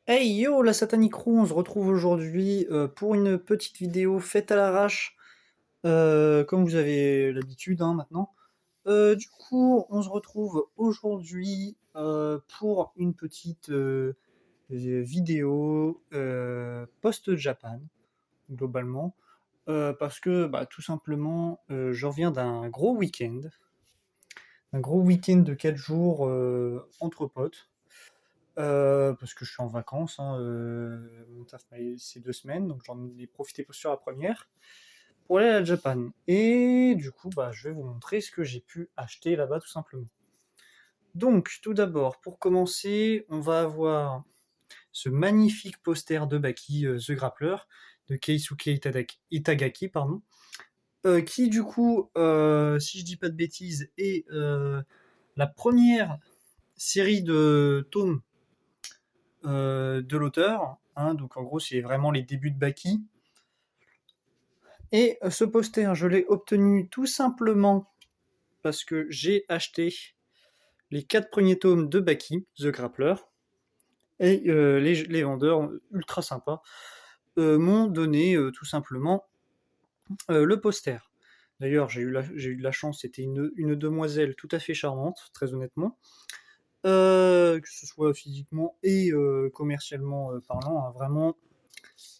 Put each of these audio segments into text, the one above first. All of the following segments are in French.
Hey yo, la Satanic Crew, on se retrouve aujourd'hui pour une petite vidéo faite à l'arrache, comme vous avez l'habitude maintenant. Du coup, on se retrouve aujourd'hui pour une petite vidéo post-Japan, globalement, parce que tout simplement, je reviens d'un gros week-end de 4 jours entre potes. Parce que je suis en vacances, hein, mon taf c'est 2 semaines, donc j'en ai profité sur la première pour aller à Japan. Et du coup, je vais vous montrer ce que j'ai pu acheter là-bas tout simplement. Donc, tout d'abord, pour commencer, on va avoir ce magnifique poster de Baki, The Grappler, de Keisuke Itagaki, pardon, qui du coup, si je dis pas de bêtises, est la première série de tomes de l'auteur, hein, donc en gros c'est vraiment les débuts de Baki. Et ce poster, je l'ai obtenu tout simplement parce que j'ai acheté les 4 premiers tomes de Baki, The Grappler, et les vendeurs ultra sympas m'ont donné tout simplement le poster. D'ailleurs, j'ai eu de la chance, c'était une demoiselle tout à fait charmante, très honnêtement, que ce soit physiquement et commercialement parlant, hein, vraiment.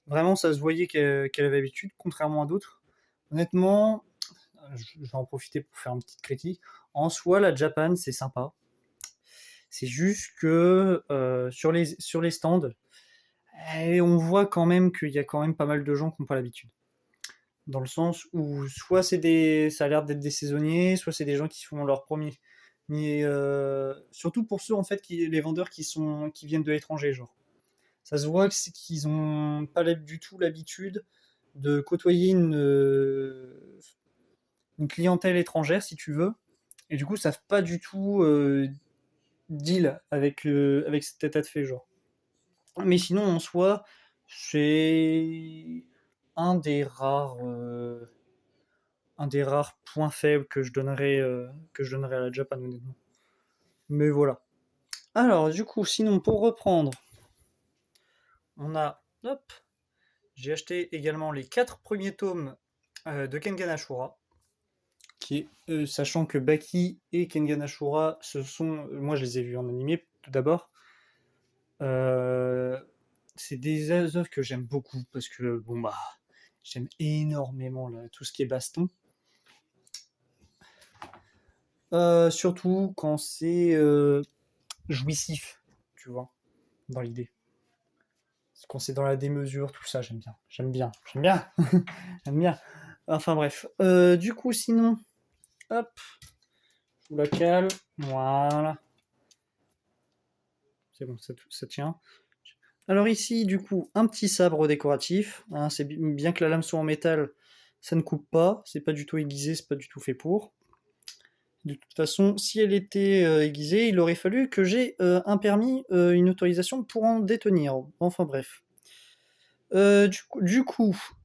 Vraiment, ça se voyait qu'elle avait l'habitude, contrairement à d'autres. Honnêtement, je vais en profiter pour faire une petite critique. En soi, la Japan, c'est sympa. C'est juste que sur les stands, on voit quand même qu'il y a quand même pas mal de gens qui n'ont pas l'habitude. Dans le sens où soit ça a l'air d'être des saisonniers, soit c'est des gens qui font leur premier. Mais surtout pour ceux en fait les vendeurs qui viennent de l'étranger, genre. Ça se voit qu'ils ont pas du tout l'habitude de côtoyer une clientèle étrangère, si tu veux, et du coup, savent pas du tout deal avec cet état de fait, genre. Mais sinon, en soi, c'est un des rares, euh, un des rares points faibles que je donnerais à la Japan, honnêtement. Mais voilà. Alors, du coup, sinon, pour reprendre, on a, hop, j'ai acheté également les 4 premiers tomes de Kengan Ashura, qui est, sachant que Baki et Kengan Ashura, moi je les ai vus en animé tout d'abord. Euh, c'est des œuvres que j'aime beaucoup parce que bon j'aime énormément là, tout ce qui est baston. Surtout quand c'est jouissif, tu vois, dans l'idée. Quand c'est dans la démesure, tout ça, j'aime bien. J'aime bien. J'aime bien. J'aime bien. Enfin bref. Du coup, sinon, hop, je vous la cale. Voilà. C'est bon, ça tient. Alors ici, du coup, un petit sabre décoratif, hein, c'est bien que la lame soit en métal, ça ne coupe pas, c'est pas du tout aiguisé, c'est pas du tout fait pour. De toute façon, si elle était aiguisée, il aurait fallu que j'ai un permis, une autorisation pour en détenir. Enfin bref. Là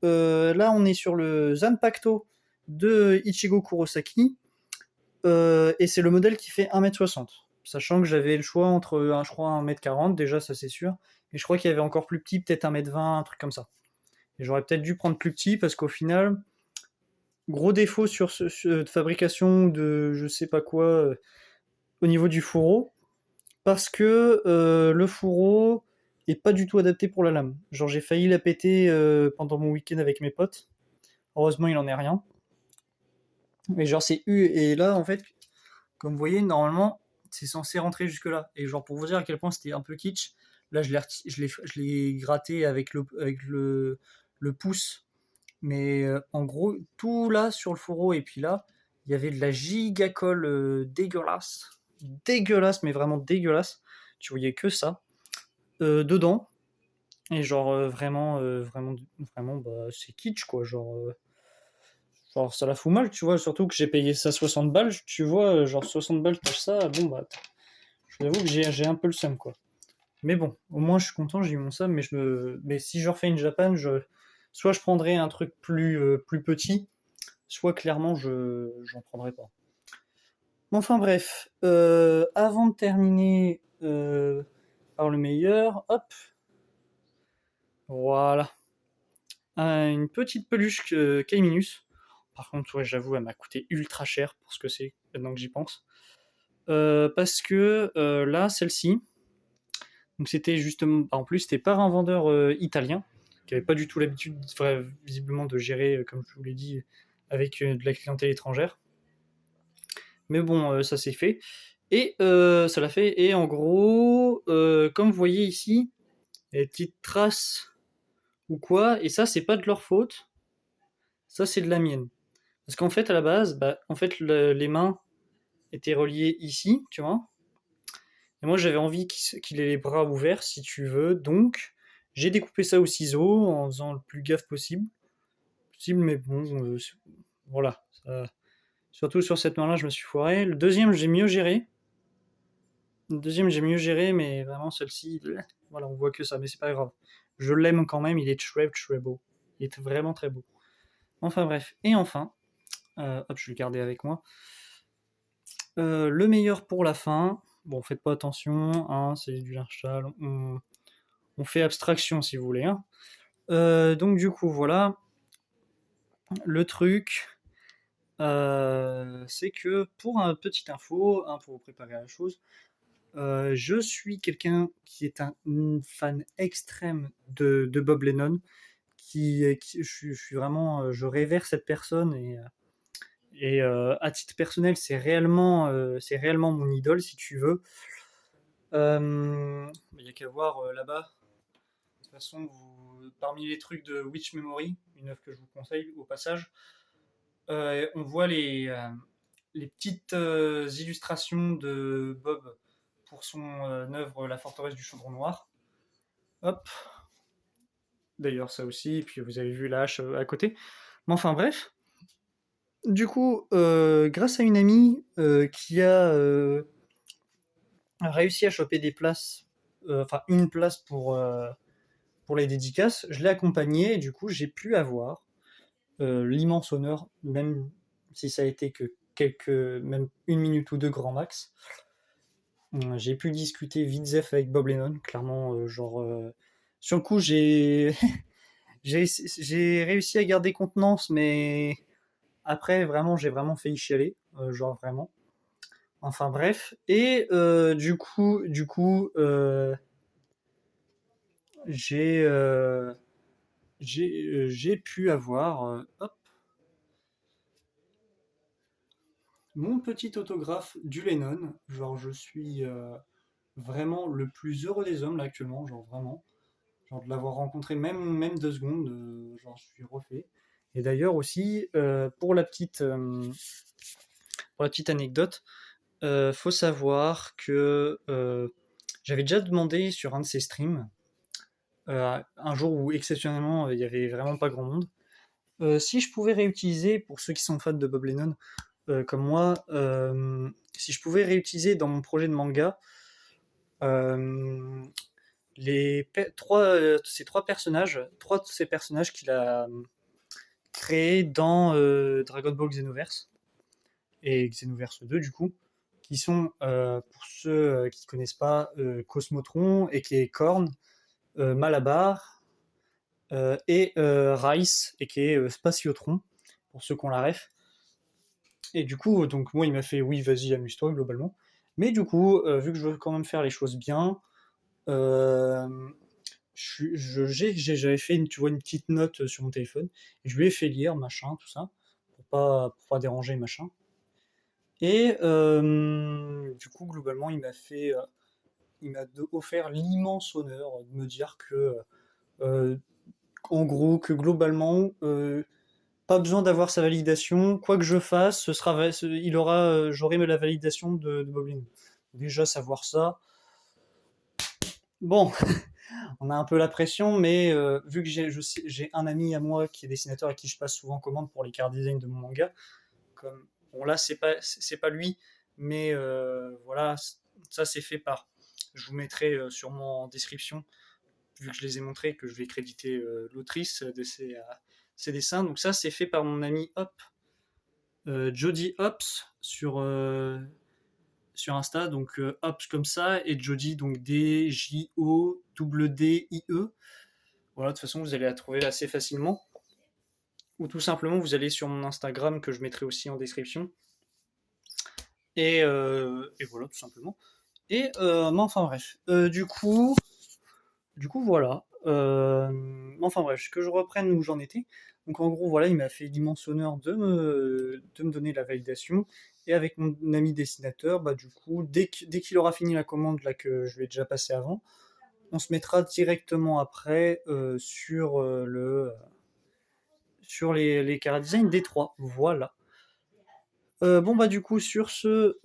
on est sur le Zanpakuto de Ichigo Kurosaki, et c'est le modèle qui fait 1m60. Sachant que j'avais le choix entre, je crois, 1m40, déjà, ça c'est sûr. Et je crois qu'il y avait encore plus petit, peut-être 1m20, un truc comme ça. Et j'aurais peut-être dû prendre plus petit parce qu'au final, gros défaut de fabrication de je sais pas quoi au niveau du fourreau. Parce que le fourreau est pas du tout adapté pour la lame. Genre j'ai failli la péter pendant mon week-end avec mes potes. Heureusement il en est rien. Mais genre c'est eu et là en fait comme vous voyez, normalement, c'est censé rentrer jusque-là. Et genre, pour vous dire à quel point c'était un peu kitsch, là, je l'ai gratté avec le pouce. Mais en gros, tout là sur le fourreau, et puis là, il y avait de la giga-colle dégueulasse. Dégueulasse, mais vraiment dégueulasse. Tu voyais que ça dedans. Et genre, vraiment, c'est kitsch, quoi. Genre, ça la fout mal, tu vois, surtout que j'ai payé ça 60 balles, tu vois, genre 60 balles pour ça, bon je vous avoue que j'ai un peu le seum, quoi. Mais bon, au moins je suis content, j'ai eu mon seum, mais si je refais une Japan, soit je prendrais un truc plus petit, soit clairement j'en prendrais pas. Enfin bref, avant de terminer par le meilleur, hop, Voilà. Une petite peluche Kaiminus. Par contre, ouais, j'avoue, elle m'a coûté ultra cher pour ce que c'est, maintenant que j'y pense. Parce que là, celle-ci, donc c'était justement, en plus, c'était par un vendeur italien qui avait pas du tout l'habitude, visiblement, de gérer, comme je vous l'ai dit, avec de la clientèle étrangère. Mais bon, ça s'est fait. Et ça l'a fait. Et en gros, comme vous voyez ici, il y a des petites traces ou quoi. Et ça, c'est pas de leur faute. Ça, c'est de la mienne. Parce qu'en fait, à la base, bah, en fait, les mains étaient reliées ici, tu vois. Et moi, j'avais envie qu'il ait les bras ouverts, si tu veux. Donc, j'ai découpé ça au ciseau en faisant le plus gaffe possible, mais bon, voilà. Surtout sur cette main-là, je me suis foiré. Le deuxième, j'ai mieux géré. Le deuxième, j'ai mieux géré, mais vraiment, celle-ci, voilà, on voit que ça, mais c'est pas grave. Je l'aime quand même, il est très, très beau. Il est vraiment très beau. Enfin bref. Et enfin, hop, je vais le garder avec moi. Le meilleur pour la fin. Bon, faites pas attention, hein, c'est du linge sale. On fait abstraction si vous voulez. Hein. Donc du coup, voilà. Le truc, c'est que pour un petit info, hein, pour vous préparer à la chose, je suis quelqu'un qui est un fan extrême de Bob Lennon. Je suis vraiment, je révère cette personne et à titre personnel, c'est réellement mon idole si tu veux. Il n'y a qu'à voir là-bas. De toute façon, parmi les trucs de Witch Memory, une œuvre que je vous conseille au passage, on voit les petites illustrations de Bob pour son œuvre La forteresse du chaudron noir. Hop, d'ailleurs ça aussi, et puis vous avez vu la hache à côté. Mais enfin bref, du coup, grâce à une amie qui a réussi à choper des places, enfin une place pour les dédicaces, je l'ai accompagnée et du coup j'ai pu avoir l'immense honneur, même si ça a été que même une minute ou deux grand max, j'ai pu discuter vite zef avec Bob Lennon, clairement, sur le coup j'ai réussi à garder contenance, mais après vraiment j'ai vraiment failli chialer, genre vraiment. Enfin bref, et j'ai euh, j'ai pu avoir hop, mon petit autographe du Lennon. Genre je suis vraiment le plus heureux des hommes là actuellement, genre vraiment. Genre de l'avoir rencontré même 2 secondes, genre je suis refait. Et d'ailleurs aussi, pour la petite anecdote, faut savoir que j'avais déjà demandé sur un de ses streams, un jour où exceptionnellement il y avait vraiment pas grand monde, si je pouvais réutiliser, pour ceux qui sont fans de Bob Lennon, comme moi, si je pouvais réutiliser dans mon projet de manga euh, ces trois de ces personnages qu'il a créés dans Dragon Ball Xenoverse et Xenoverse 2 du coup, qui sont, pour ceux qui ne connaissent pas, Cosmotron, et qui est Korn, Malabar, et Rice, et qui est Spatiotron, pour ceux qui ont la ref. Et du coup, donc moi, il m'a fait oui, vas-y, amuse-toi globalement. Mais du coup, vu que je veux quand même faire les choses bien, euh, j'avais fait tu vois, une petite note sur mon téléphone, et je lui ai fait lire, machin, tout ça, pour pas déranger, machin. Et du coup, globalement, il m'a offert l'immense honneur de me dire que, euh, en gros, que globalement, pas besoin d'avoir sa validation. Quoi que je fasse, j'aurai la validation de Boblin. Déjà savoir ça. Bon, on a un peu la pression, mais vu que j'ai un ami à moi qui est dessinateur et à qui je passe souvent commande pour les cartes design de mon manga, comme bon là c'est pas lui, mais voilà, ça c'est fait par. Je vous mettrai sûrement en description, vu que je les ai montrés, que je vais créditer l'autrice de ces dessins. Donc ça c'est fait par mon ami Hop, Jody Hops sur Insta, donc Hops comme ça, et Jody, donc D-J-O-D-D-I-E. Voilà, de toute façon, vous allez la trouver assez facilement. Ou tout simplement, vous allez sur mon Instagram que je mettrai aussi en description. Et voilà, tout simplement. Mais enfin bref. Du coup, voilà. Enfin bref, que je reprenne où j'en étais. Donc en gros, voilà, il m'a fait l'immense honneur de me donner la validation. Et avec mon ami dessinateur, bah du coup, dès qu'il aura fini la commande là que je lui ai déjà passé avant, on se mettra directement après sur les chara design des trois. Voilà. Bon bah du coup sur ce,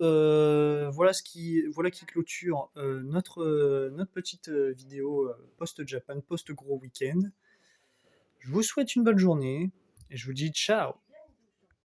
voilà qui clôture notre petite vidéo post-Japan, post-gros week-end. Je vous souhaite une bonne journée et je vous dis ciao.